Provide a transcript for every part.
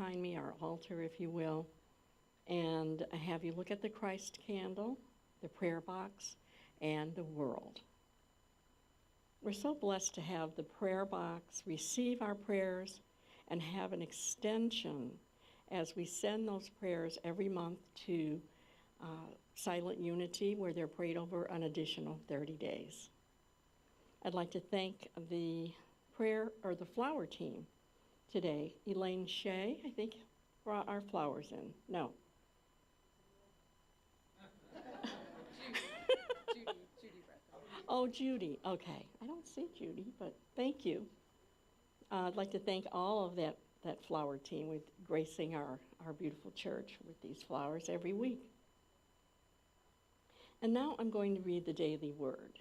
behind me, our altar, if you will, and have you look at the Christ candle, the prayer box, and the world. We're so blessed to have the prayer box receive our prayers and have an extension as we send those prayers every month to Silent Unity, where they're prayed over an additional 30 days. I'd like to thank the flower team today. Elaine Shea, I think, brought our flowers in. No. Judy brought them. Oh, Judy. Okay. I don't see Judy, but thank you. I'd like to thank all of that flower team with gracing our beautiful church with these flowers every week. And now I'm going to read the daily word.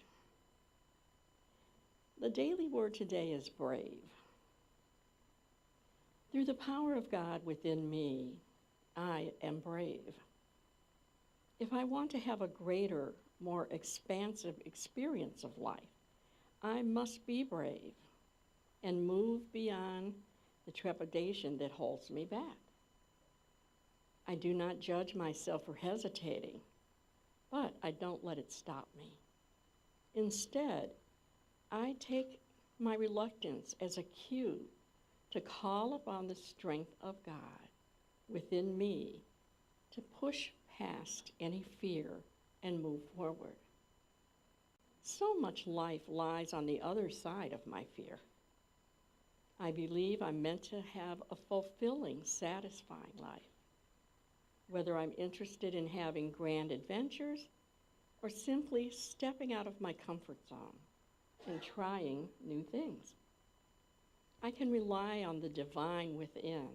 The daily word today is brave. Through the power of God within me, I am brave. If I want to have a greater, more expansive experience of life, I must be brave and move beyond the trepidation that holds me back. I do not judge myself for hesitating, but I don't let it stop me. Instead, I take my reluctance as a cue to call upon the strength of God within me to push past any fear and move forward. So much life lies on the other side of my fear. I believe I'm meant to have a fulfilling, satisfying life, whether I'm interested in having grand adventures or simply stepping out of my comfort zone and trying new things. I can rely on the divine within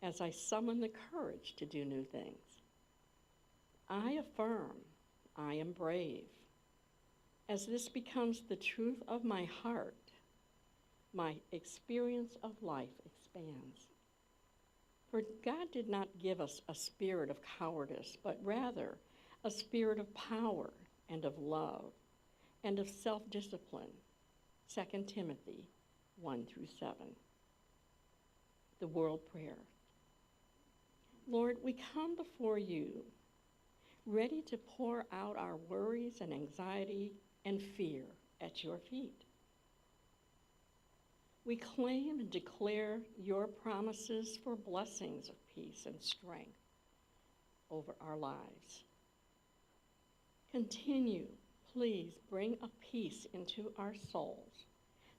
as I summon the courage to do new things. I affirm I am brave. As this becomes the truth of my heart, my experience of life expands. For God did not give us a spirit of cowardice, but rather a spirit of power and of love and of self-discipline. 2 Timothy 1-7. The World Prayer. Lord, we come before you, ready to pour out our worries and anxiety and fear at your feet. We claim and declare your promises for blessings of peace and strength over our lives. Continue, please, bring a peace into our souls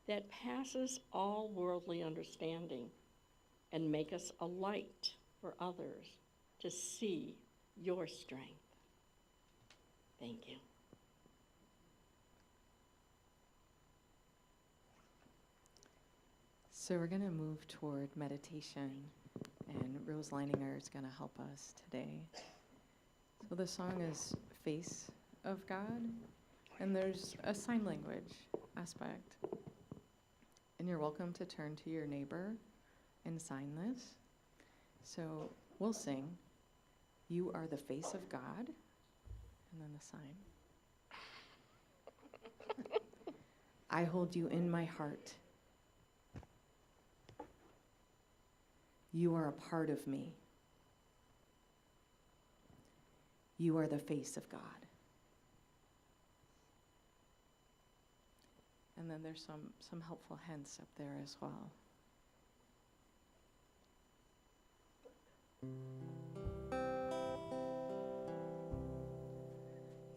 that passes all worldly understanding and make us a light for others to see your strength. Thank you. So we're going to move toward meditation, and Rose Leininger is going to help us today. So the song is Face of God, and there's a sign language aspect. And you're welcome to turn to your neighbor and sign this. So we'll sing, "You are the face of God," and then the sign. "I hold you in my heart. You are a part of me. You are the face of God." And then there's some helpful hints up there as well.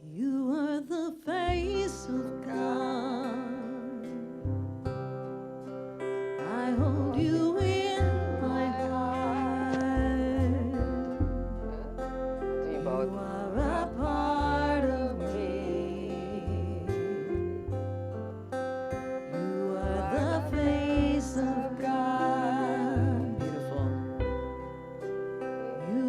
You are the face of God. I hold you in my heart. You are a part of me. You are the face of God. Beautiful. You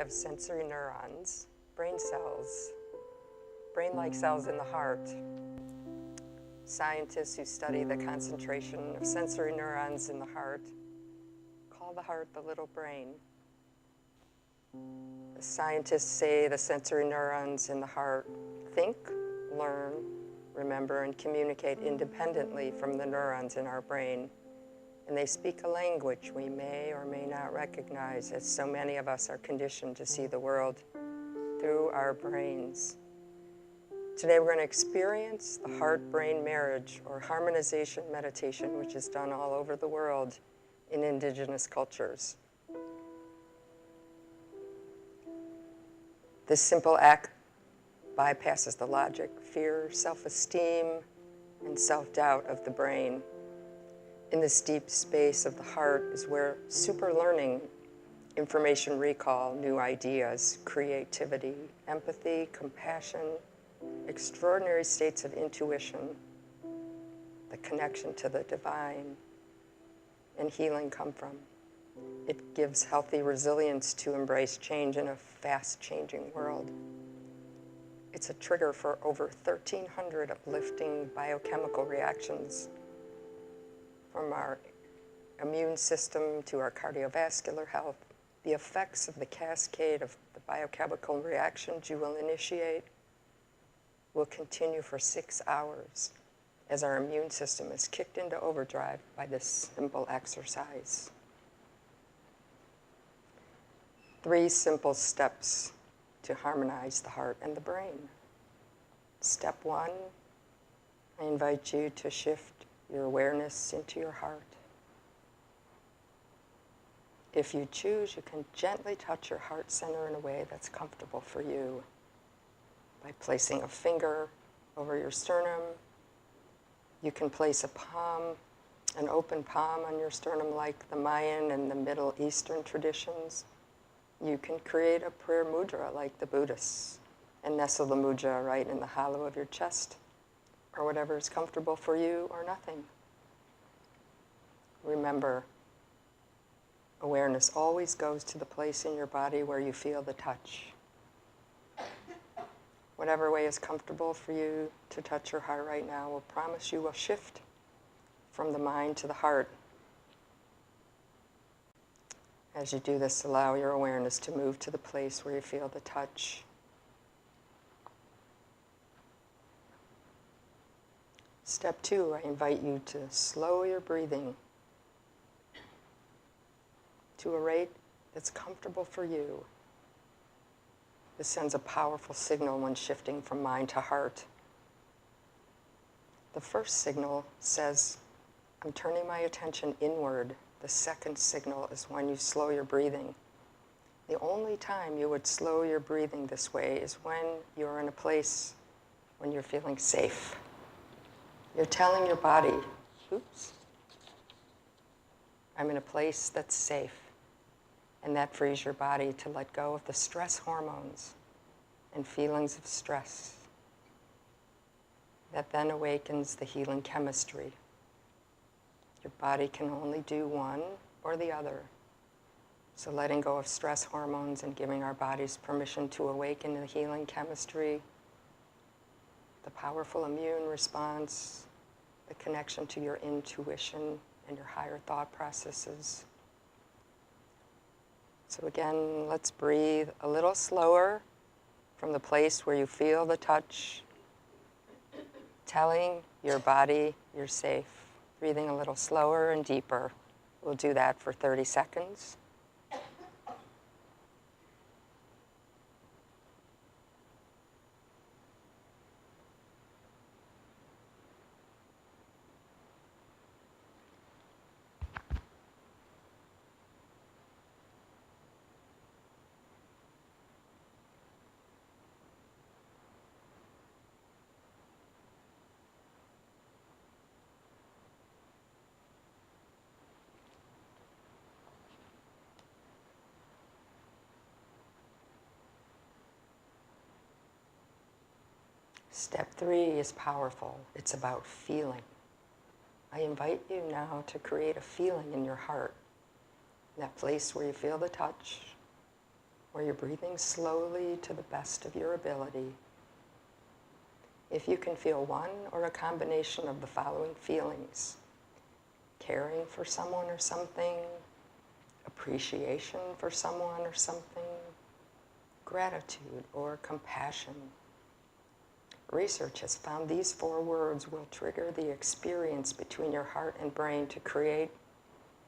have sensory neurons, brain cells, brain-like cells in the heart. Scientists who study the concentration of sensory neurons in the heart call the heart the little brain. The scientists say the sensory neurons in the heart think, learn, remember, and communicate independently from the neurons in our brain. And they speak a language we may or may not recognize, as so many of us are conditioned to see the world through our brains. Today we're going to experience the heart-brain marriage, or harmonization meditation, which is done all over the world in indigenous cultures. This simple act bypasses the logic, fear, self-esteem, and self-doubt of the brain. In this deep space of the heart is where super learning, information recall, new ideas, creativity, empathy, compassion, extraordinary states of intuition, the connection to the divine, and healing come from. It gives healthy resilience to embrace change in a fast-changing world. It's a trigger for over 1,300 uplifting biochemical reactions, from our immune system to our cardiovascular health. The effects of the cascade of the biochemical reactions you will initiate will continue for 6 hours as our immune system is kicked into overdrive by this simple exercise. 3 simple steps to harmonize the heart and the brain. Step 1, I invite you to shift your awareness into your heart. If you choose, you can gently touch your heart center in a way that's comfortable for you by placing a finger over your sternum. You can place a palm, an open palm on your sternum like the Mayan and the Middle Eastern traditions. You can create a prayer mudra like the Buddhists and nestle the mudra right in the hollow of your chest, or whatever is comfortable for you, or nothing. Remember, awareness always goes to the place in your body where you feel the touch. Whatever way is comfortable for you to touch your heart right now, we'll promise you will shift from the mind to the heart. As you do this, allow your awareness to move to the place where you feel the touch. Step 2, I invite you to slow your breathing to a rate that's comfortable for you. This sends a powerful signal when shifting from mind to heart. The first signal says, I'm turning my attention inward. The second signal is when you slow your breathing. The only time you would slow your breathing this way is when you're in a place when you're feeling safe. You're telling your body, oops, I'm in a place that's safe. And that frees your body to let go of the stress hormones and feelings of stress. That then awakens the healing chemistry. Your body can only do one or the other. So letting go of stress hormones and giving our bodies permission to awaken the healing chemistry, the powerful immune response, the connection to your intuition and your higher thought processes. So again, let's breathe a little slower from the place where you feel the touch, telling your body you're safe. Breathing a little slower and deeper. We'll do that for 30 seconds. Step 3 is powerful. It's about feeling. I invite you now to create a feeling in your heart, that place where you feel the touch, where you're breathing slowly to the best of your ability. If you can feel one or a combination of the following feelings: caring for someone or something, appreciation for someone or something, gratitude or compassion. Research has found these 4 words will trigger the experience between your heart and brain to create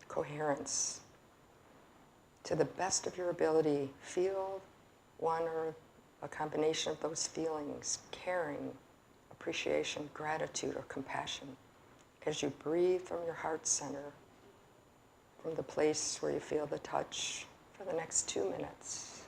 coherence. To the best of your ability, feel one or a combination of those feelings: caring, appreciation, gratitude, or compassion, as you breathe from your heart center, from the place where you feel the touch, for the next 2 minutes.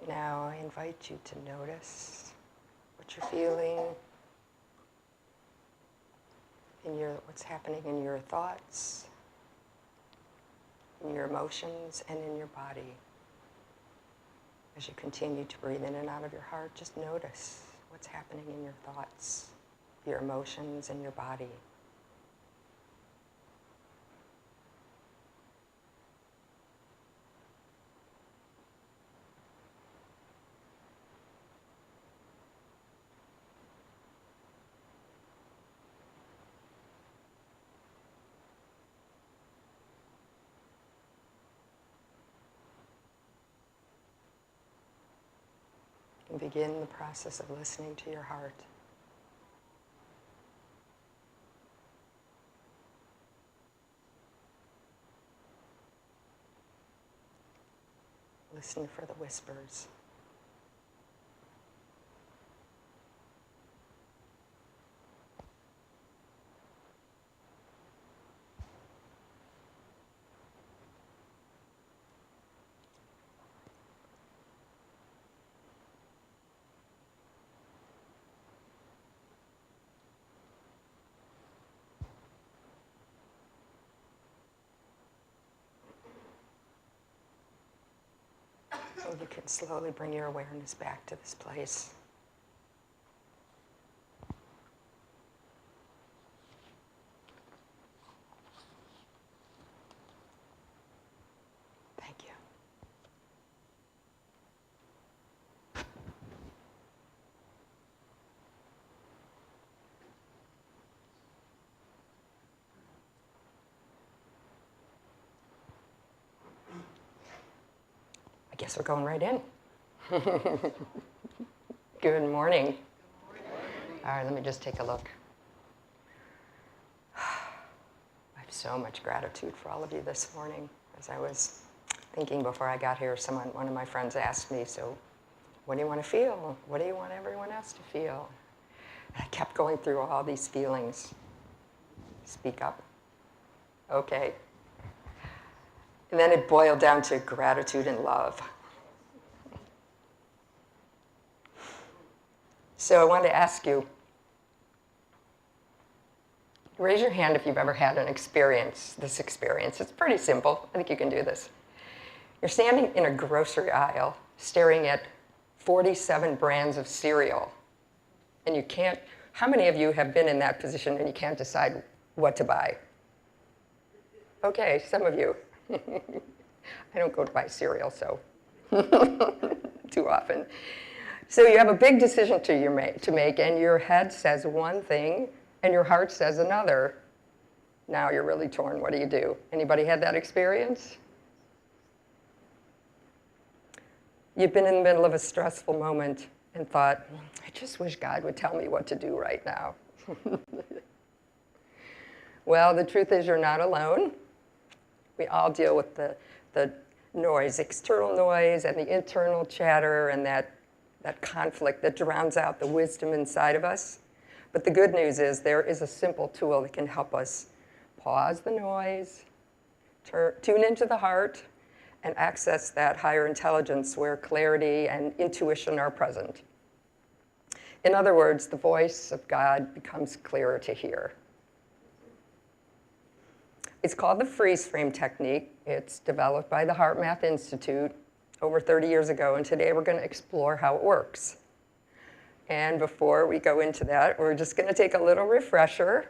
Now I invite you to notice what you're feeling in what's happening in your thoughts, in your emotions, and in your body. As you continue to breathe in and out of your heart, just notice what's happening in your thoughts, your emotions, and your body. And begin the process of listening to your heart. Listen for the whispers. And you can slowly bring your awareness back to this place. Thank you. I guess we're going right in. Good morning. All right, let me just take a look. I have so much gratitude for all of you this morning. As I was thinking before I got here, one of my friends asked me, so what do you want to feel? What do you want everyone else to feel? And I kept going through all these feelings. Speak up. Okay. And then it boiled down to gratitude and love. So I wanted to ask you, raise your hand if you've ever had this experience. It's pretty simple. I think you can do this. You're standing in a grocery aisle, staring at 47 brands of cereal, and you can't, how many of you have been in that position and you can't decide what to buy? Okay, some of you. I don't go to buy cereal, so too often. So you have a big decision to make, and your head says one thing, and your heart says another. Now you're really torn. What do you do? Anybody had that experience? You've been in the middle of a stressful moment and thought, I just wish God would tell me what to do right now. Well, the truth is you're not alone. We all deal with the noise, external noise and the internal chatter and that conflict that drowns out the wisdom inside of us. But the good news is there is a simple tool that can help us pause the noise, tune into the heart, and access that higher intelligence where clarity and intuition are present. In other words, the voice of God becomes clearer to hear. It's called the freeze frame technique. It's developed by the Heart Math Institute over 30 years ago, and today we're going to explore how it works. And before we go into that, we're just going to take a little refresher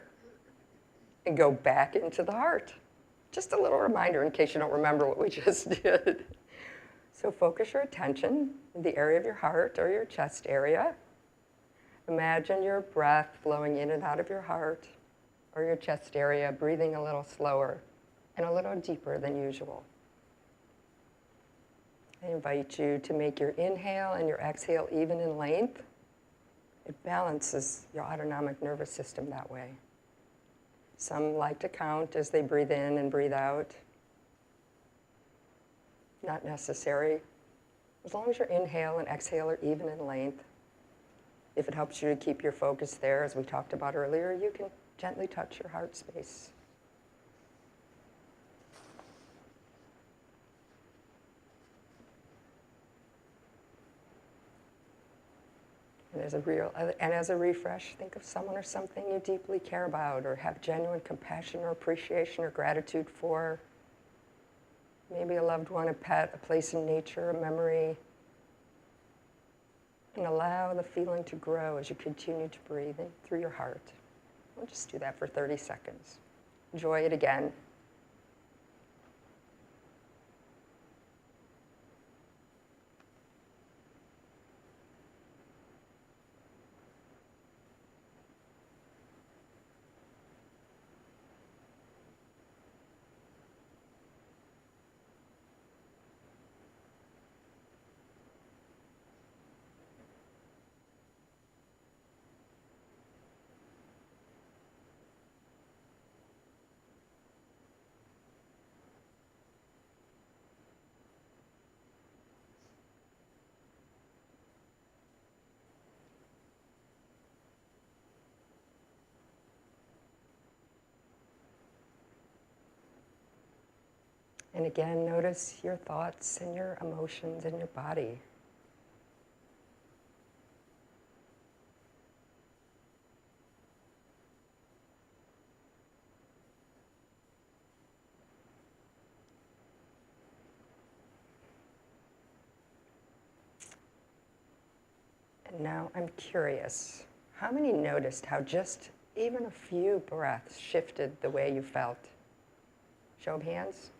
and go back into the heart. Just a little reminder in case you don't remember what we just did. So focus your attention in the area of your heart or your chest area. Imagine your breath flowing in and out of your heart or your chest area, breathing a little slower and a little deeper than usual. I invite you to make your inhale and your exhale even in length. It balances your autonomic nervous system that way. Some like to count as they breathe in and breathe out. Not necessary. As long as your inhale and exhale are even in length. If it helps you to keep your focus there, as we talked about earlier, you can gently touch your heart space. And as a refresh, think of someone or something you deeply care about or have genuine compassion or appreciation or gratitude for. Maybe a loved one, a pet, a place in nature, a memory. And allow the feeling to grow as you continue to breathe in through your heart. We'll just do that for 30 seconds. Enjoy it again. And again, notice your thoughts and your emotions in your body. And now I'm curious, how many noticed how just even a few breaths shifted the way you felt? Show of hands.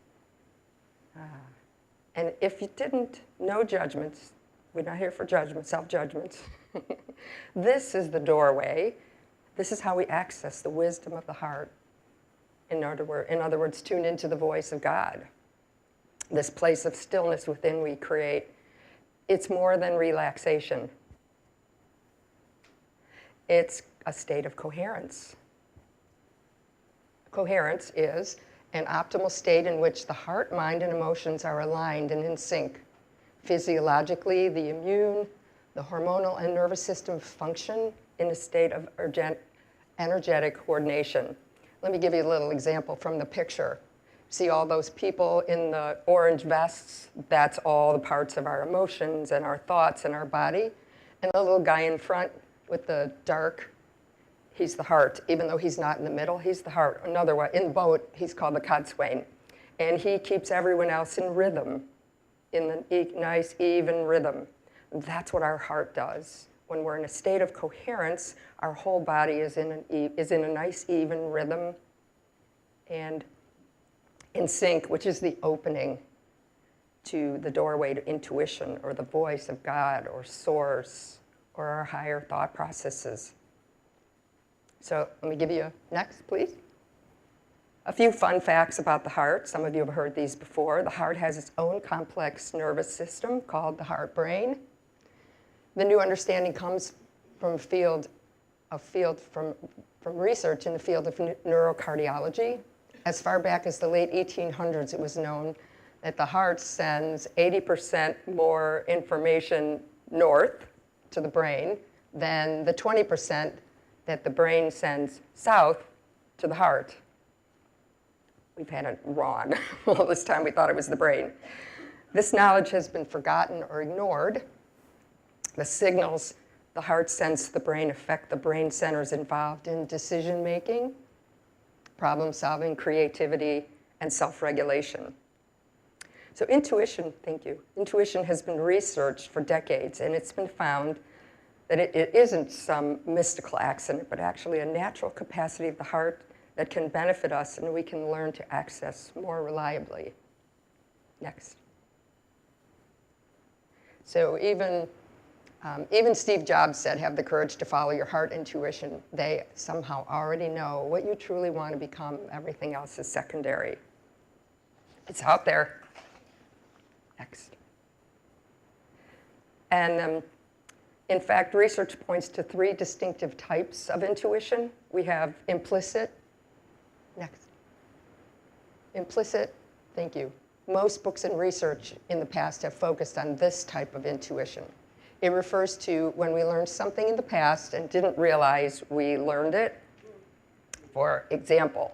And if you didn't, no judgments. We're not here for judgment, self-judgments. This is the doorway. This is how we access the wisdom of the heart. In other words, tune into the voice of God. This place of stillness within we create. It's more than relaxation. It's a state of coherence. Coherence is an optimal state in which the heart, mind, and emotions are aligned and in sync. Physiologically, the immune, the hormonal, and nervous system function in a state of energetic coordination. Let me give you a little example from the picture. See all those people in the orange vests? That's all the parts of our emotions and our thoughts and our body. And the little guy in front with the dark, he's the heart. Even though he's not in the middle, he's the heart. Another way, in the boat, he's called the coxswain. And he keeps everyone else in rhythm, in the nice, even rhythm. That's what our heart does. When we're in a state of coherence, our whole body is in a nice, even rhythm and in sync, which is the opening to the doorway to intuition or the voice of God or source or our higher thought processes. So let me give you next, please. A few fun facts about the heart. Some of you have heard these before. The heart has its own complex nervous system called the heart-brain. The new understanding comes from from research in the field of neurocardiology. As far back as the late 1800s, it was known that the heart sends 80% more information north to the brain than the 20% that the brain sends south to the heart. We've had it wrong. All this time we thought it was the brain. This knowledge has been forgotten or ignored. The signals the heart sends to the brain affect the brain centers involved in decision making, problem solving, creativity, and self-regulation. So intuition, thank you. Intuition has been researched for decades, and it's been found that it isn't some mystical accident, but actually a natural capacity of the heart that can benefit us and we can learn to access more reliably. Next. So even Steve Jobs said, have the courage to follow your heart intuition. They somehow already know what you truly want to become. Everything else is secondary. It's out there. Next. And in fact, research points to 3 distinctive types of intuition. We have implicit. Next. Implicit, thank you. Most books and research in the past have focused on this type of intuition. It refers to when we learned something in the past and didn't realize we learned it. For example,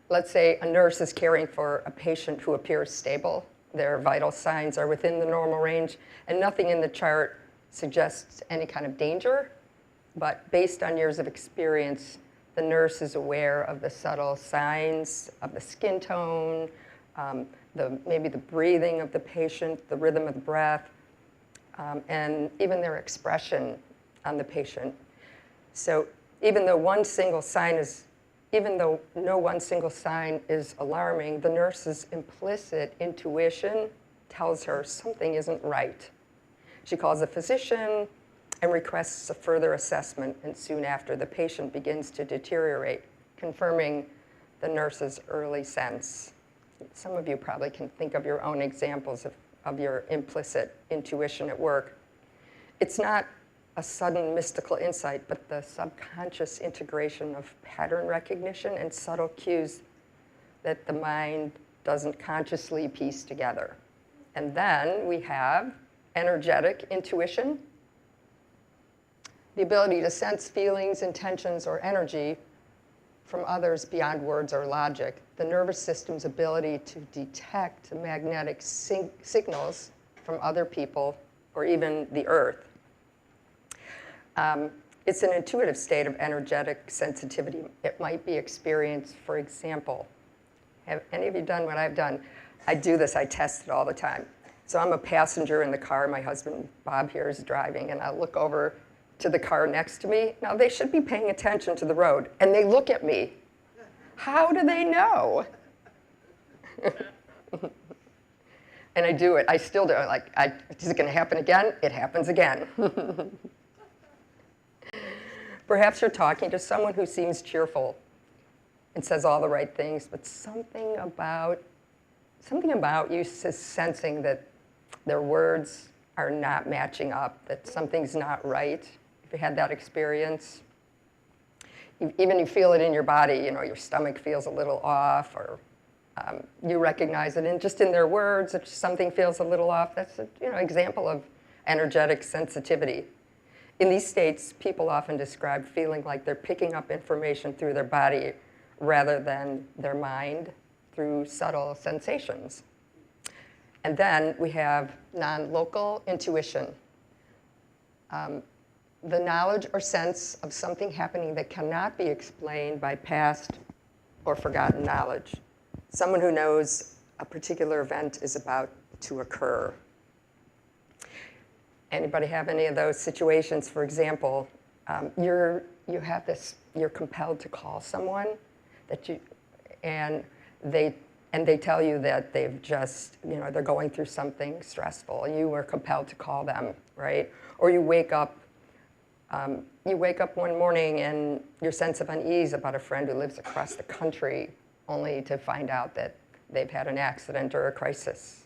let's say a nurse is caring for a patient who appears stable. Their vital signs are within the normal range, and nothing in the chart suggests any kind of danger. But based on years of experience, the nurse is aware of the subtle signs of the skin tone, maybe the breathing of the patient, the rhythm of the breath, and even their expression on the patient. So even though no one single sign is alarming, the nurse's implicit intuition tells her something isn't right. She calls a physician and requests a further assessment, and soon after, the patient begins to deteriorate, confirming the nurse's early sense. Some of you probably can think of your own examples of your implicit intuition at work. It's not a sudden mystical insight, but the subconscious integration of pattern recognition and subtle cues that the mind doesn't consciously piece together. And then we have energetic intuition, the ability to sense feelings, intentions, or energy from others beyond words or logic. The nervous system's ability to detect magnetic signals from other people or even the earth. It's an intuitive state of energetic sensitivity. It might be experienced, for example, have any of you done what I've done? I do this, I test it all the time. So I'm a passenger in the car, my husband Bob here is driving, and I look over to the car next to me. Now they should be paying attention to the road, and they look at me. How do they know? And I do it, I still do it. Is it gonna happen again? It happens again. Perhaps you're talking to someone who seems cheerful and says all the right things, but something about you is sensing that their words are not matching up, that something's not right. If you had that experience, even you feel it in your body, you know, your stomach feels a little off, or you recognize it just in their words, if something feels a little off. That's an example of energetic sensitivity. In these states, people often describe feeling like they're picking up information through their body rather than their mind through subtle sensations. And then we have non-local intuition. The knowledge or sense of something happening that cannot be explained by past or forgotten knowledge. Someone who knows a particular event is about to occur. Anybody have any of those situations? For example, you're compelled to call someone and they tell you that they've just, they're going through something stressful. You were compelled to call them, right? Or you wake up one morning and your sense of unease about a friend who lives across the country, only to find out that they've had an accident or a crisis.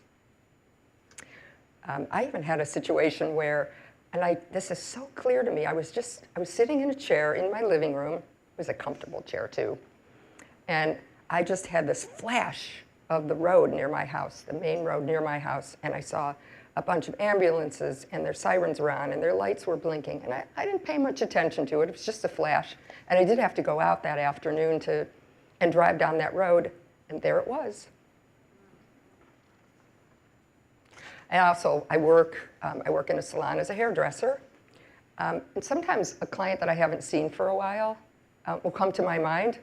I even had a situation where, this is so clear to me, I was sitting in a chair in my living room. It was a comfortable chair too. And I just had this flash of the road near my house, the main road near my house, and I saw a bunch of ambulances and their sirens were on and their lights were blinking. And I didn't pay much attention to it. It was just a flash. And I did have to go out that afternoon and drive down that road, and there it was. And also, I work in a salon as a hairdresser. And sometimes a client that I haven't seen for a while will come to my mind.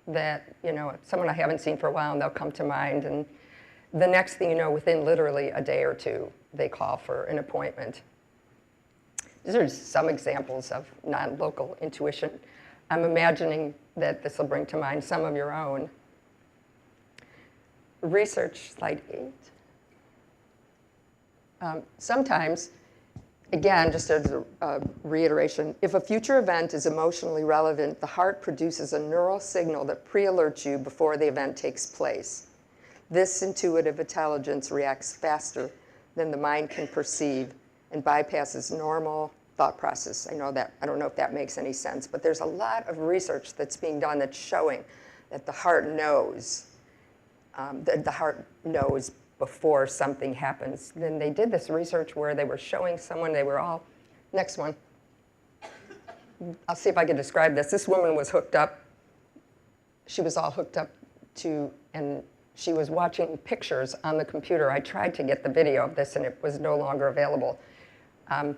That, someone I haven't seen for a while, and they'll come to mind. And the next thing you know, within literally a day or two, they call for an appointment. These are some examples of non-local intuition. I'm imagining that this will bring to mind some of your own. Research, slide 8. Sometimes, again, just as a reiteration, if a future event is emotionally relevant, the heart produces a neural signal that pre-alerts you before the event takes place. This intuitive intelligence reacts faster than the mind can perceive and bypasses normal thought process. I don't know if that makes any sense, but there's a lot of research that's being done that's showing that the heart knows, before something happens. Then they did this research where they were showing someone, next one. I'll see if I can describe this. This woman was hooked up. She was all hooked up and she was watching pictures on the computer. I tried to get the video of this and it was no longer available. And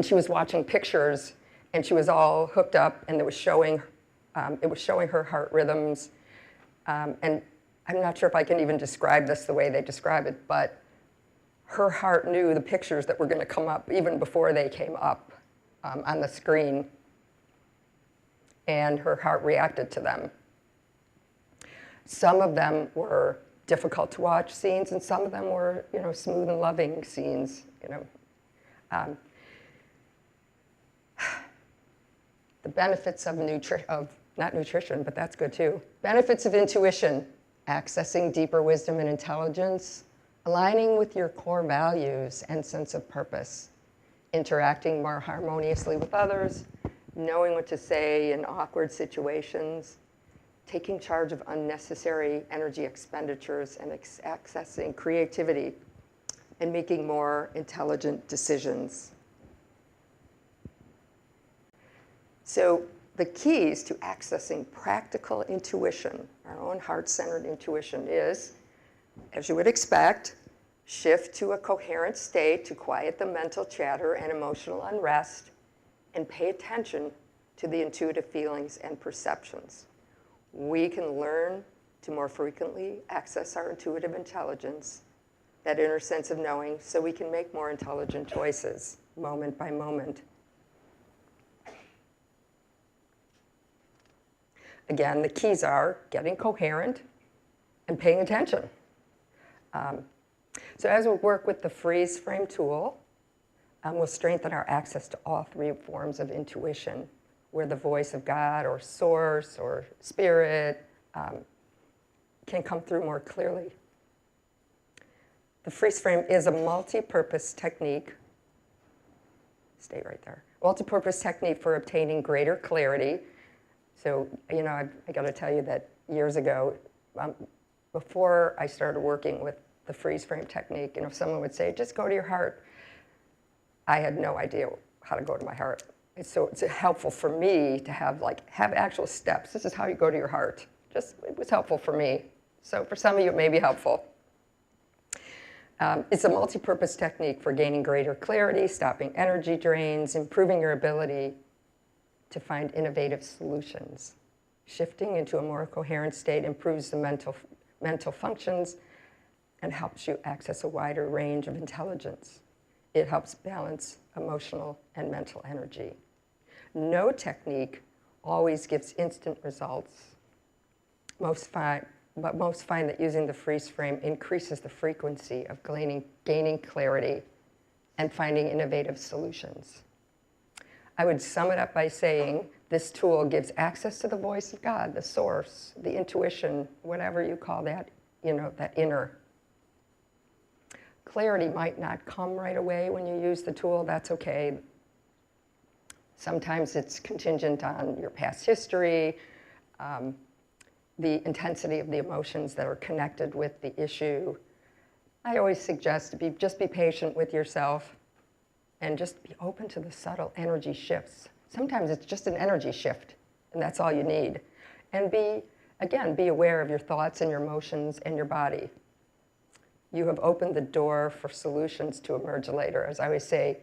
she was watching pictures and she was all hooked up and it was showing her heart rhythms. And I'm not sure if I can even describe this the way they describe it, but her heart knew the pictures that were going to come up even before they came up on the screen, and her heart reacted to them. Some of them were difficult to watch scenes, and some of them were, smooth and loving scenes. The benefits of not nutrition, but that's good too. Benefits of intuition. Accessing deeper wisdom and intelligence, aligning with your core values and sense of purpose, interacting more harmoniously with others, knowing what to say in awkward situations, taking charge of unnecessary energy expenditures, and accessing creativity and making more intelligent decisions. So the keys to accessing practical intuition, our own heart-centered intuition, is, as you would expect, shift to a coherent state to quiet the mental chatter and emotional unrest, and pay attention to the intuitive feelings and perceptions. We can learn to more frequently access our intuitive intelligence, that inner sense of knowing, so we can make more intelligent choices, moment by moment. Again, the keys are getting coherent and paying attention. So as we work with the freeze frame tool, we'll strengthen our access to all three forms of intuition, where the voice of God or source or spirit can come through more clearly. The freeze frame is a multi-purpose technique Stay right there. Multi-purpose technique for obtaining greater clarity. So, you know, I got to tell you that years ago, before I started working with the freeze frame technique, and if someone would say, just go to your heart, I had no idea how to go to my heart. And so it's helpful for me to have actual steps. This is how you go to your heart. It was helpful for me. So for some of you, it may be helpful. It's a multi-purpose technique for gaining greater clarity, stopping energy drains, improving your ability to find innovative solutions. Shifting into a more coherent state improves the mental functions and helps you access a wider range of intelligence. It helps balance emotional and mental energy. No technique always gives instant results. Most find that using the freeze frame increases the frequency of gaining clarity and finding innovative solutions. I would sum it up by saying this tool gives access to the voice of God, the source, the intuition, whatever you call that, you know, that inner. Clarity might not come right away when you use the tool. That's okay. Sometimes it's contingent on your past history, the intensity of the emotions that are connected with the issue. I always suggest to just be patient with yourself and just be open to the subtle energy shifts. Sometimes it's just an energy shift, and that's all you need. And be aware of your thoughts and your emotions and your body. You have opened the door for solutions to emerge later. As I always say,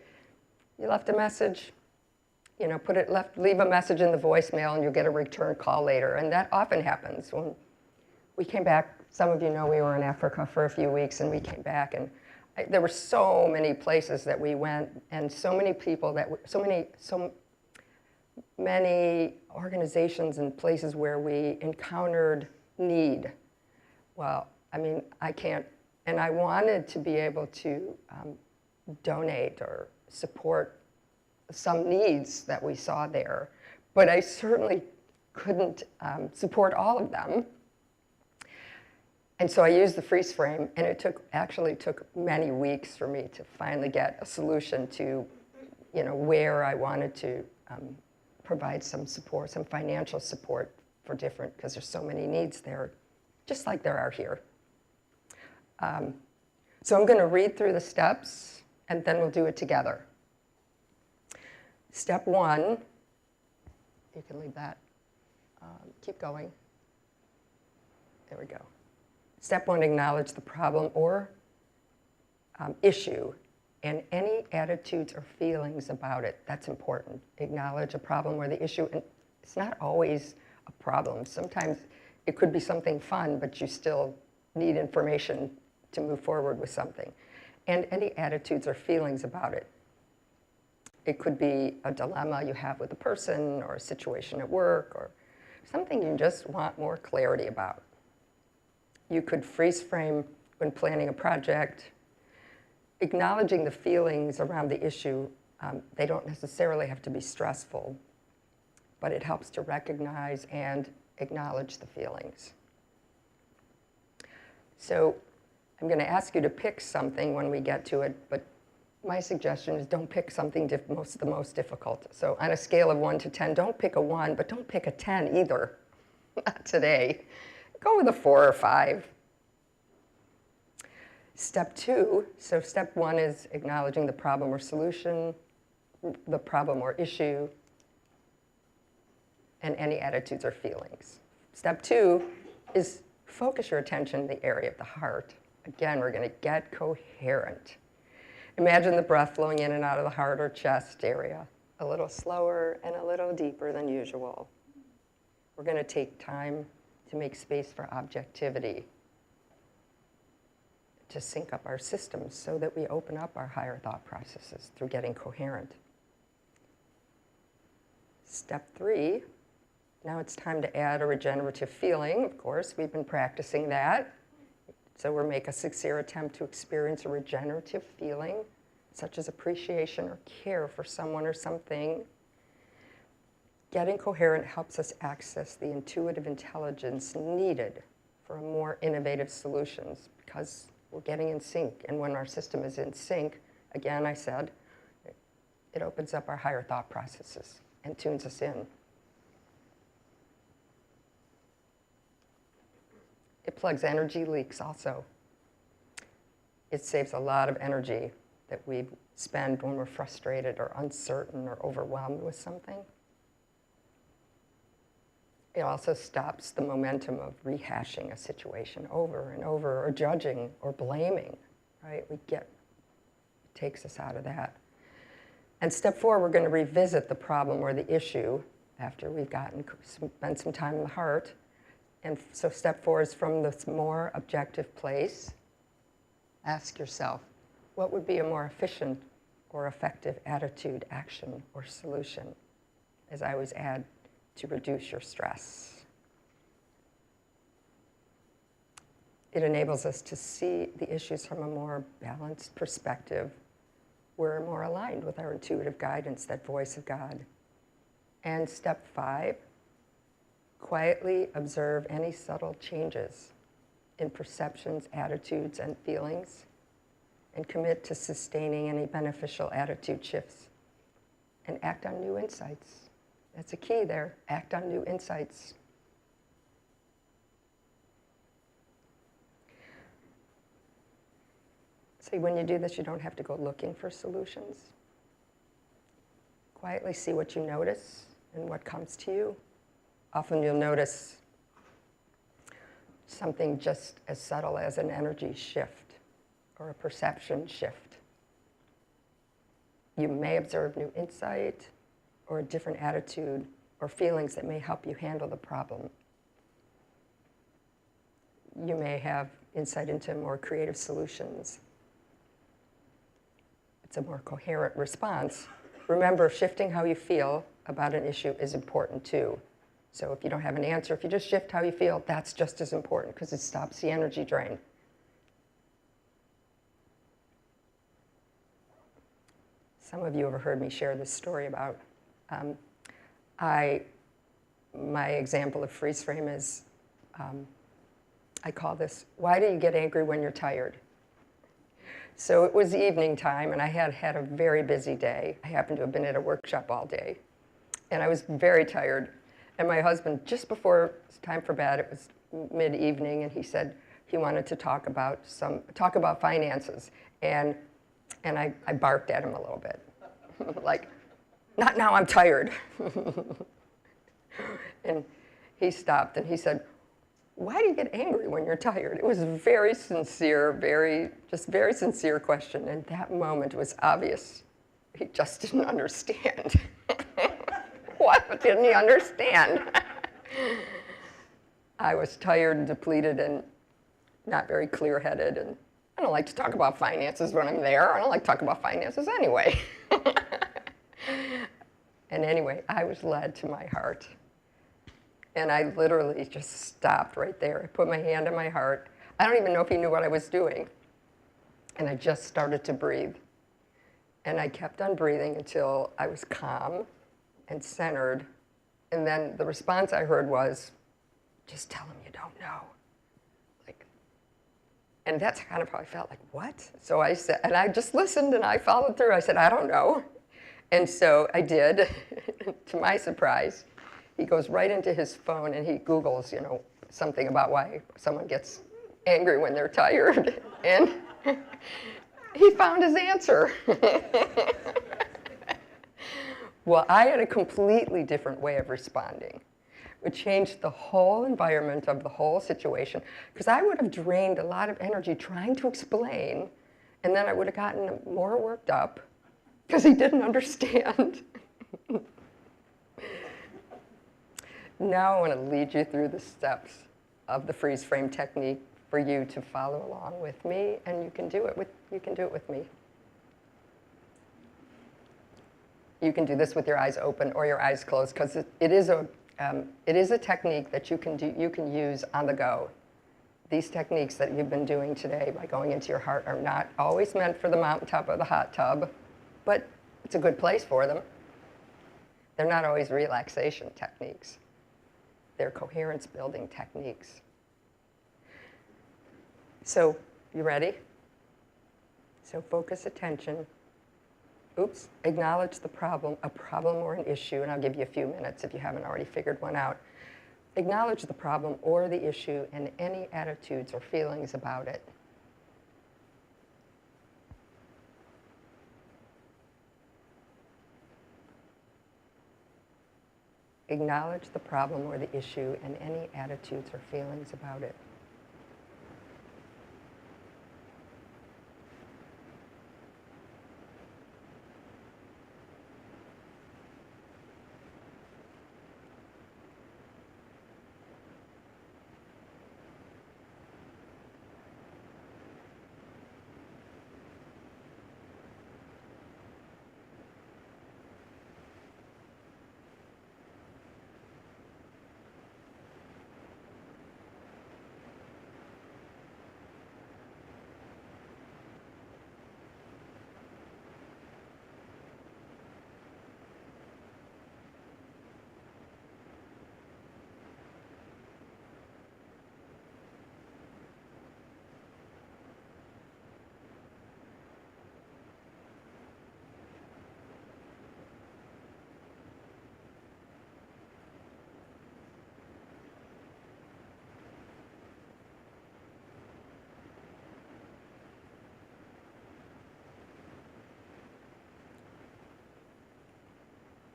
you left a message, you know, leave a message in the voicemail and you'll get a return call later. And that often happens. When we came back, some of you know we were in Africa for a few weeks, and we came back, and there were so many places that we went, and so many people so many organizations and places where we encountered need. Well, I mean, and I wanted to be able to donate or support some needs that we saw there, but I certainly couldn't support all of them. And so I used the freeze frame, and it actually took many weeks for me to finally get a solution to, you know, where I wanted to provide some support, some financial support for because there's so many needs there, just like there are here. So I'm going to read through the steps, and then we'll do it together. Step 1, you can leave that. Keep going. There we go. Step 1, acknowledge the problem or issue and any attitudes or feelings about it. That's important. Acknowledge a problem or the issue. And it's not always a problem. Sometimes it could be something fun, but you still need information to move forward with something. And any attitudes or feelings about it. It could be a dilemma you have with a person or a situation at work or something you just want more clarity about. You could freeze frame when planning a project, acknowledging the feelings around the issue. They don't necessarily have to be stressful, but it helps to recognize and acknowledge the feelings. So I'm going to ask you to pick something when we get to it, but my suggestion is don't pick something the most difficult. So on a scale of 1 to 10, don't pick a 1, but don't pick a 10 either. Not today. Go with a 4 or 5. Step 2, so step 1 is acknowledging the problem or solution, the problem or issue, and any attitudes or feelings. Step 2 is focus your attention in the area of the heart. Again, we're going to get coherent. Imagine the breath flowing in and out of the heart or chest area, a little slower and a little deeper than usual. We're going to take time to make space for objectivity, to sync up our systems so that we open up our higher thought processes through getting coherent. Step 3, now it's time to add a regenerative feeling. Of course, we've been practicing that. So we'll make a sincere attempt to experience a regenerative feeling, such as appreciation or care for someone or something. Getting coherent helps us access the intuitive intelligence needed for more innovative solutions because we're getting in sync. And when our system is in sync, again, I said, It opens up our higher thought processes and tunes us in. It plugs energy leaks also. It saves a lot of energy that we spend when we're frustrated or uncertain or overwhelmed with something. It also stops the momentum of rehashing a situation over and over, or judging or blaming, right? It takes us out of that. And step 4, we're going to revisit the problem or the issue after we've spent some time in the heart. And so step 4 is from this more objective place. Ask yourself, what would be a more efficient or effective attitude, action, or solution? As I always add, to reduce your stress. It enables us to see the issues from a more balanced perspective. We're more aligned with our intuitive guidance, that voice of God. And step 5, quietly observe any subtle changes in perceptions, attitudes, and feelings, and commit to sustaining any beneficial attitude shifts, and act on new insights. That's a key there. Act on new insights. See, when you do this, you don't have to go looking for solutions. Quietly see what you notice and what comes to you. Often you'll notice something just as subtle as an energy shift or a perception shift. You may observe new insight or a different attitude or feelings that may help you handle the problem. You may have insight into more creative solutions. It's a more coherent response. Remember, shifting how you feel about an issue is important too. So if you don't have an answer, if you just shift how you feel, that's just as important because it stops the energy drain. Some of you have heard me share this story about my example of freeze frame is, I call this, why do you get angry when you're tired? So it was evening time, and I had a very busy day. I happened to have been at a workshop all day, and I was very tired. And my husband, just before it was time for bed, it was mid-evening, and he said he wanted to talk about finances, and I barked at him a little bit, like, not now, I'm tired. And he stopped and he said, why do you get angry when you're tired? It was a very sincere, very sincere question. And that moment was obvious. He just didn't understand. What didn't he understand? I was tired and depleted and not very clear-headed. And I don't like to talk about finances when I'm there. I don't like to talk about finances anyway. And anyway, I was led to my heart. And I literally just stopped right there. I put my hand on my heart. I don't even know if he knew what I was doing. And I just started to breathe. And I kept on breathing until I was calm and centered. And then the response I heard was, just tell him you don't know. And that's kind of how I felt, like, what? So I said, and I just listened and I followed through. I said, I don't know. And so I did. To my surprise, he goes right into his phone and he Googles, something about why someone gets angry when they're tired. And he found his answer. Well, I had a completely different way of responding. It changed the whole environment of the whole situation, because I would have drained a lot of energy trying to explain, and then I would have gotten more worked up because he didn't understand. Now I want to lead you through the steps of the freeze frame technique for you to follow along with me, and you can do it with me. You can do this with your eyes open or your eyes closed, because it is a technique that you can use on the go. These techniques that you've been doing today by going into your heart are not always meant for the mountaintop or the hot tub, but it's a good place for them. They're not always relaxation techniques. They're coherence building techniques. So, you ready? So focus attention Acknowledge the problem, a problem or an issue, and I'll give you a few minutes if you haven't already figured one out. Acknowledge the problem or the issue and any attitudes or feelings about it. Acknowledge the problem or the issue and any attitudes or feelings about it.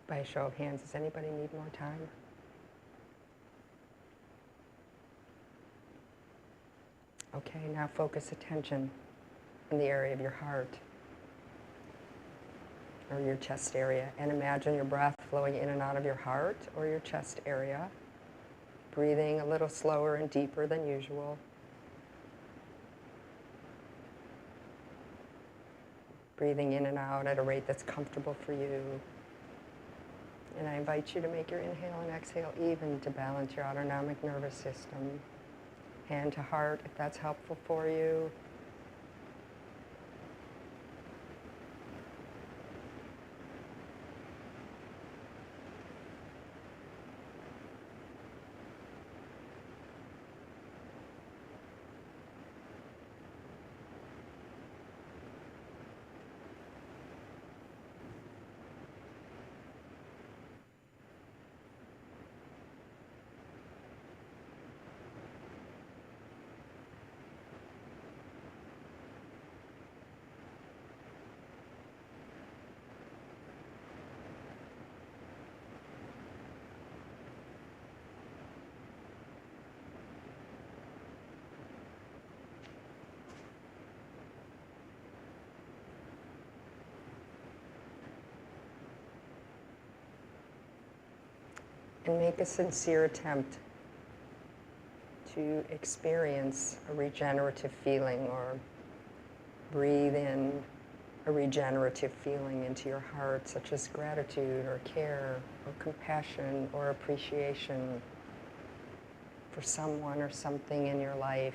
By a show of hands, does anybody need more time? Okay, now focus attention in the area of your heart or your chest area, and imagine your breath flowing in and out of your heart or your chest area, breathing a little slower and deeper than usual. Breathing in and out at a rate that's comfortable for you. And I invite you to make your inhale and exhale even to balance your autonomic nervous system. Hand to heart if that's helpful for you. And make a sincere attempt to experience a regenerative feeling, or breathe in a regenerative feeling into your heart, such as gratitude or care or compassion or appreciation for someone or something in your life.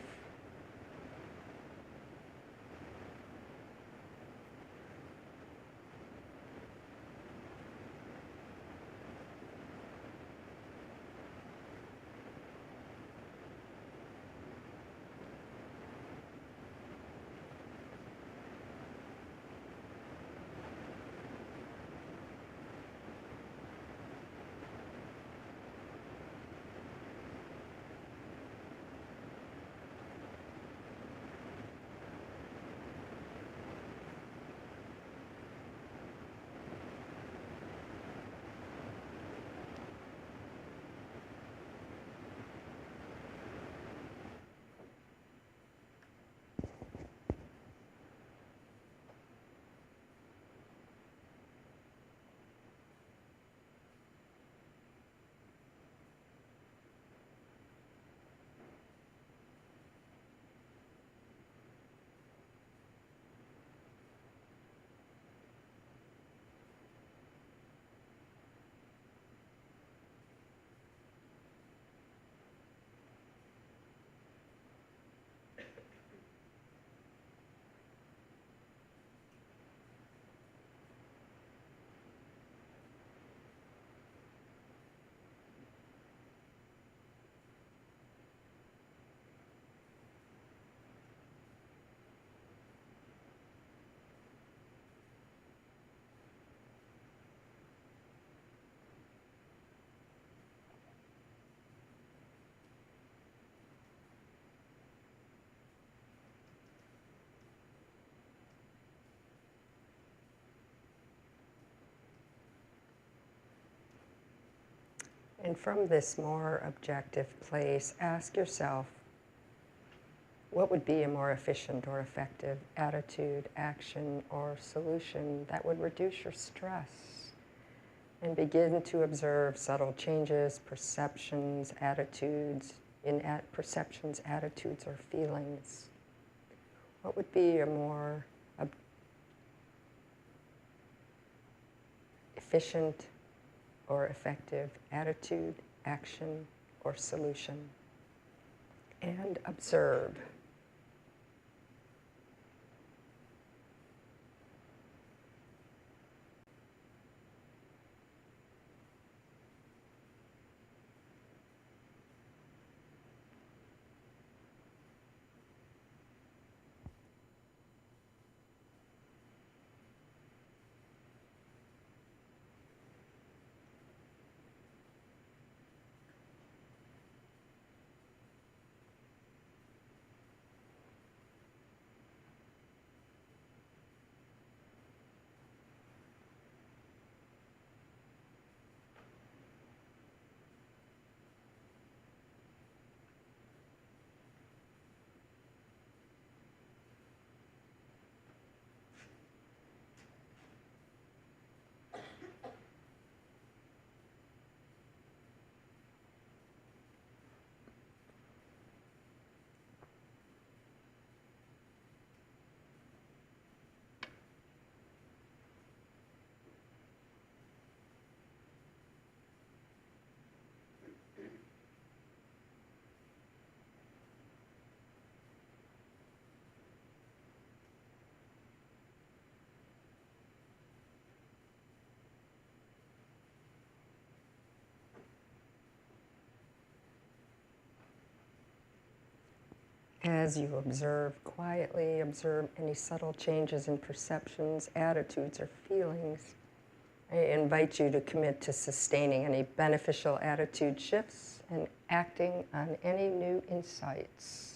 And from this more objective place, ask yourself, what would be a more efficient or effective attitude, action, or solution that would reduce your stress? And begin to observe subtle changes, perceptions, attitudes, perceptions, attitudes, or feelings. What would be a more efficient or effective attitude, action, or solution? And observe. As you observe quietly, observe any subtle changes in perceptions, attitudes, or feelings. I invite you to commit to sustaining any beneficial attitude shifts and acting on any new insights.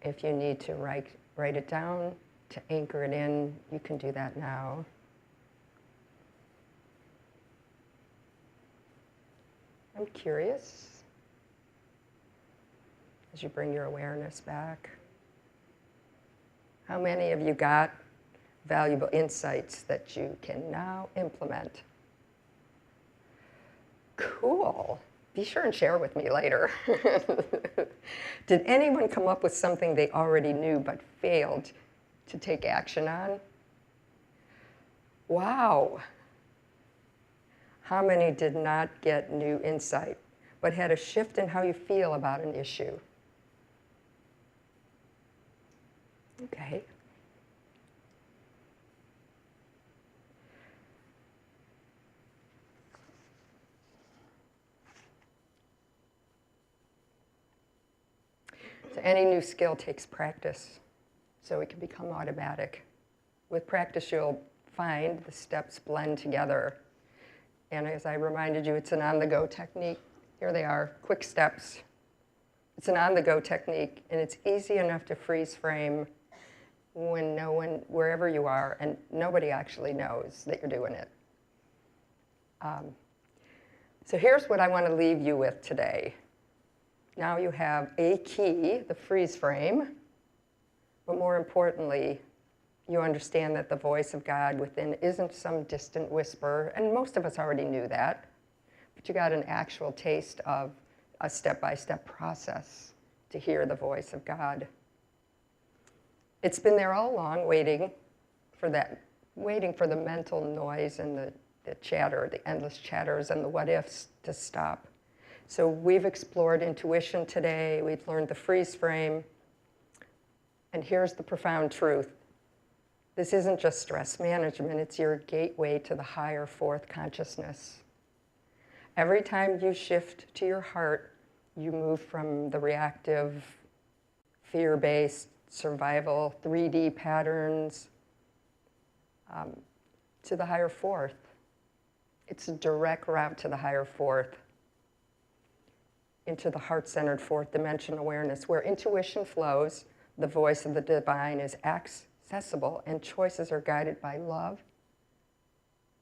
If you need to write it down, to anchor it in, you can do that now. I'm curious, as you bring your awareness back, how many of you got valuable insights that you can now implement? Cool. Be sure and share with me later. Did anyone come up with something they already knew but failed to take action on? Wow. How many did not get new insight but had a shift in how you feel about an issue? Okay. So any new skill takes practice, so it can become automatic. With practice, you'll find the steps blend together. And as I reminded you, it's an on-the-go technique. Here they are, quick steps. It's an on-the-go technique, and it's easy enough to freeze frame when no one, wherever you are, and nobody actually knows that you're doing it. So here's what I want to leave you with today. Now you have a key, the freeze frame, but more importantly, you understand that the voice of God within isn't some distant whisper, and most of us already knew that, but you got an actual taste of a step-by-step process to hear the voice of God. It's been there all along, waiting for the mental noise and the chatter, the endless chatters and the what-ifs to stop. So we've explored intuition today, we've learned the freeze frame, and here's the profound truth. This isn't just stress management, it's your gateway to the higher fourth consciousness. Every time you shift to your heart, you move from the reactive, fear-based, survival, 3D patterns, to the higher fourth. It's a direct route to the higher fourth, into the heart-centered fourth dimension awareness, where intuition flows, the voice of the divine is accessible, and choices are guided by love,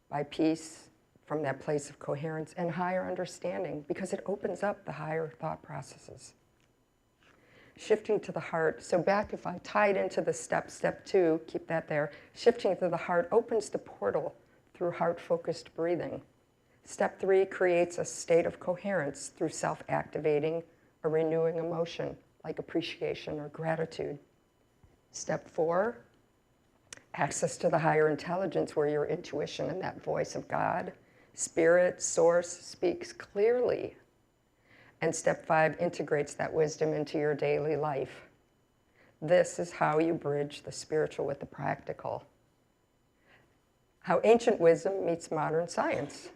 by peace, from that place of coherence, and higher understanding, because it opens up the higher thought processes. Shifting to the heart, so back if I tied into the step 2, keep that there, shifting to the heart opens the portal through heart-focused breathing. Step 3 creates a state of coherence through self-activating a renewing emotion, like appreciation or gratitude. Step 4, access to the higher intelligence, where your intuition and that voice of God, Spirit, Source, speaks clearly. And step 5 integrates that wisdom into your daily life. This is how you bridge the spiritual with the practical. How ancient wisdom meets modern science.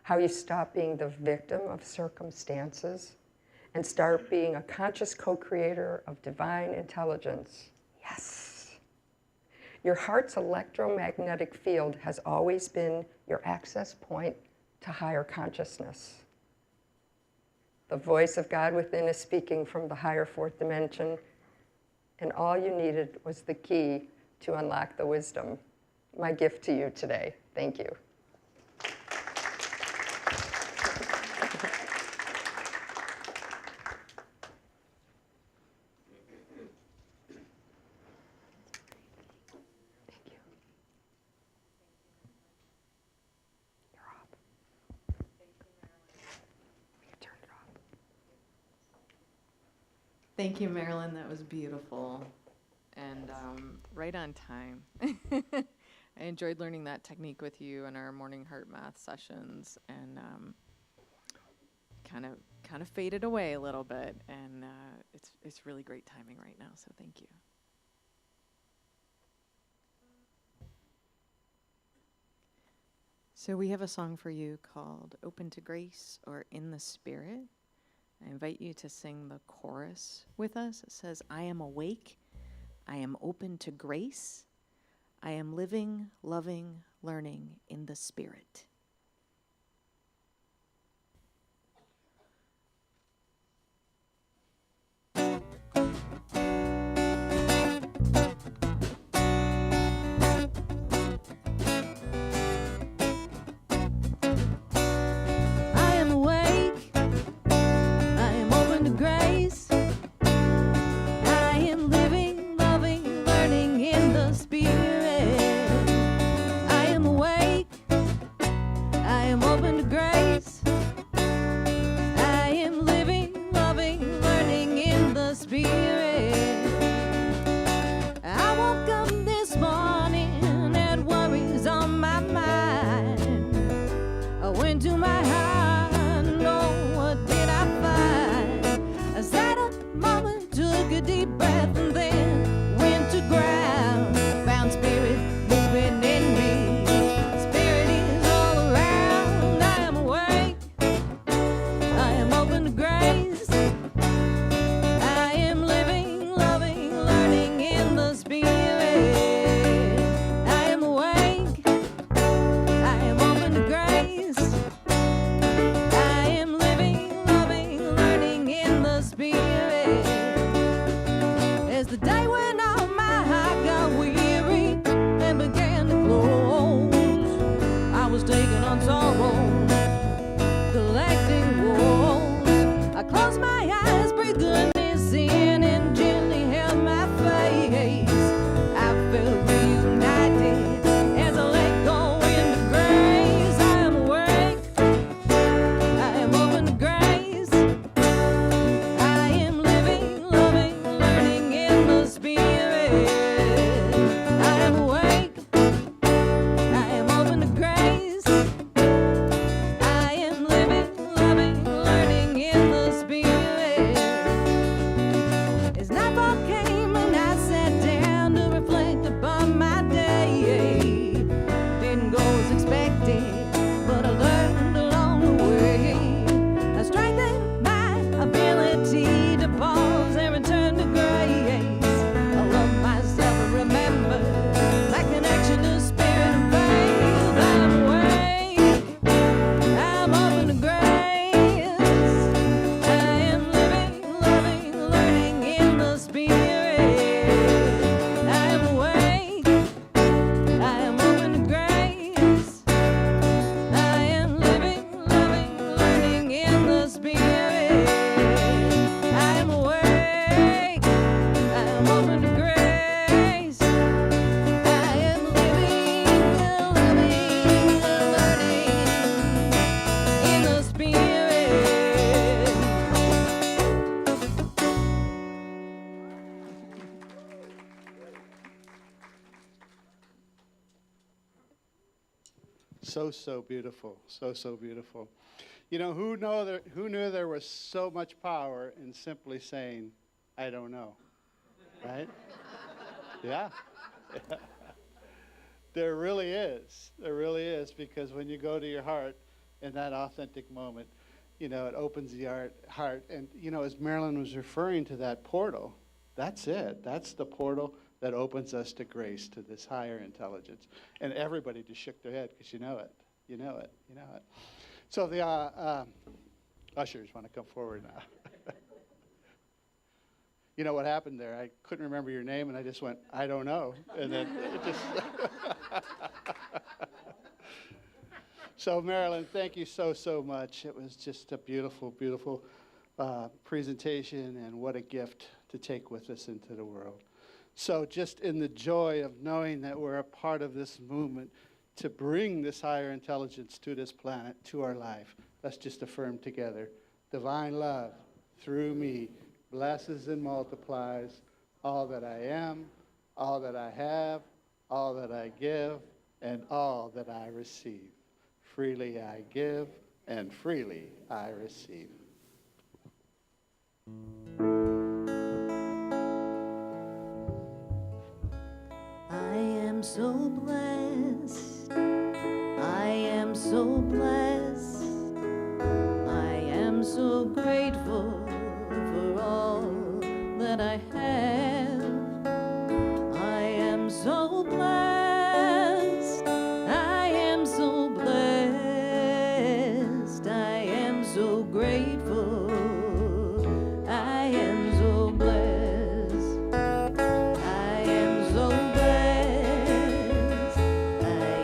How you stop being the victim of circumstances and start being a conscious co-creator of divine intelligence. Yes. Your heart's electromagnetic field has always been your access point to higher consciousness. The voice of God within is speaking from the higher fourth dimension, and all you needed was the key to unlock the wisdom. My gift to you today. Thank you. Thank you, Marilyn. That was beautiful and right on time. I enjoyed learning that technique with you in our morning heart math sessions, and kind of faded away a little bit, and it's really great timing right now. So thank you. So we have a song for you called "Open to Grace" or "In the Spirit." I invite you to sing the chorus with us. It says, I am awake, I am open to grace, I am living, loving, learning in the Spirit. So beautiful. So beautiful. You know, who knew there was so much power in simply saying, I don't know, right? Yeah. There really is. There really is, because when you go to your heart in that authentic moment, you know, it opens the heart. And, you know, as Marilyn was referring to that portal, that's it. That's the portal that opens us to grace, to this higher intelligence. And everybody just shook their head because you know it. You know it. You know it. So the ushers want to come forward now. You know what happened there? I couldn't remember your name, and I just went, I don't know. And then it just... So, Marilyn, thank you so much. It was just a beautiful presentation, and what a gift to take with us into the world. So just in the joy of knowing that we're a part of this movement to bring this higher intelligence to this planet, to our life, let's just affirm together, divine love through me blesses and multiplies all that I am, all that I have, all that I give, and all that I receive. Freely I give, and freely I receive. I am so blessed. I am so blessed. I am so grateful for all that I have. I am so blessed. I am so blessed. I am so grateful. I am so blessed. I am so blessed. I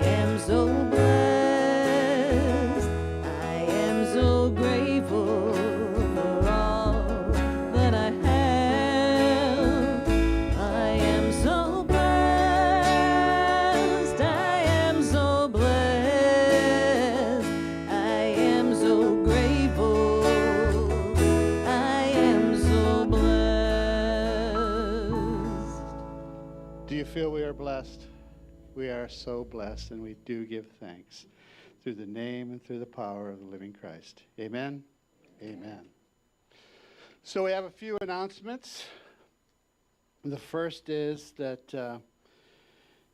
am so blessed. I am so grateful for all that I have. I am so blessed. I am so blessed. I am so grateful. I am so blessed. Do you feel we are blessed? We are so blessed, and we do give thanks through the name and through the power of the living Christ. Amen? Amen. So we have a few announcements. The first is that,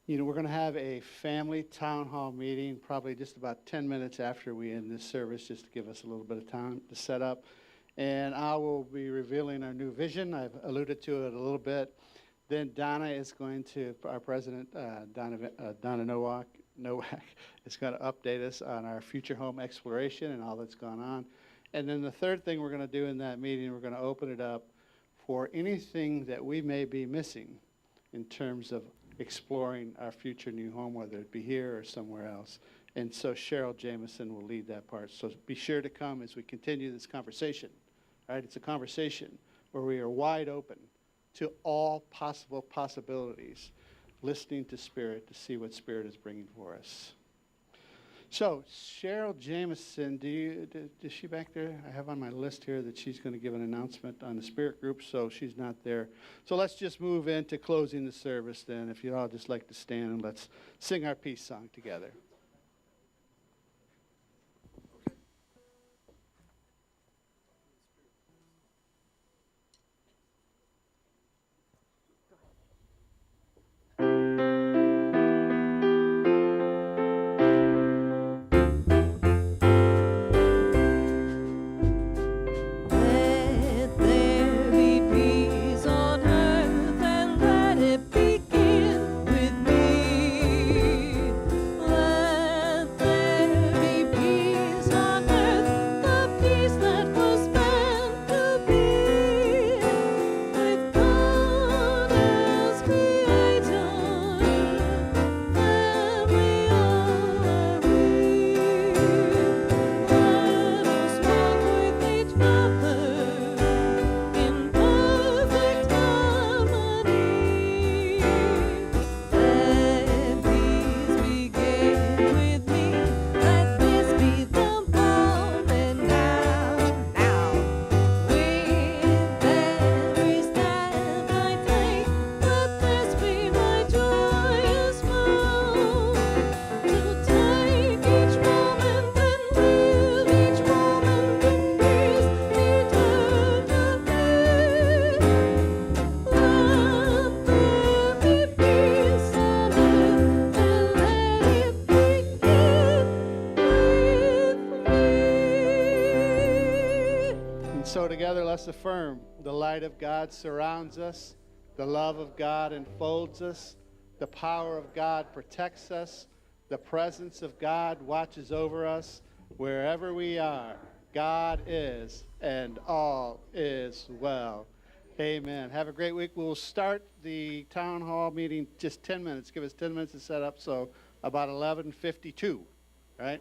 we're going to have a family town hall meeting probably just about 10 minutes after we end this service, just to give us a little bit of time to set up. And I will be revealing our new vision. I've alluded to it a little bit. Then Donna is going to, our president, Donna Nowak is going to update us on our future home exploration and all that's gone on. And then the third thing we're going to do in that meeting, we're going to open it up for anything that we may be missing in terms of exploring our future new home, whether it be here or somewhere else. And so Cheryl Jameson will lead that part. So be sure to come as we continue this conversation. All right, it's a conversation where we are wide open to all possible possibilities, listening to Spirit to see what Spirit is bringing for us. So Cheryl Jameson, is she back there? I have on my list here that she's going to give an announcement on the Spirit group, so she's not there. So let's just move into closing the service then. If you'd all just like to stand and let's sing our peace song together. Let there be peace on earth, and let it begin with me. Let So together, let's affirm the light of God surrounds us, the love of God enfolds us, the power of God protects us, the presence of God watches over us. Wherever we are, God is, and all is well. Amen. Have a great week. We'll start the town hall meeting just 10 minutes. Give us 10 minutes to set up, so about 11:52, right?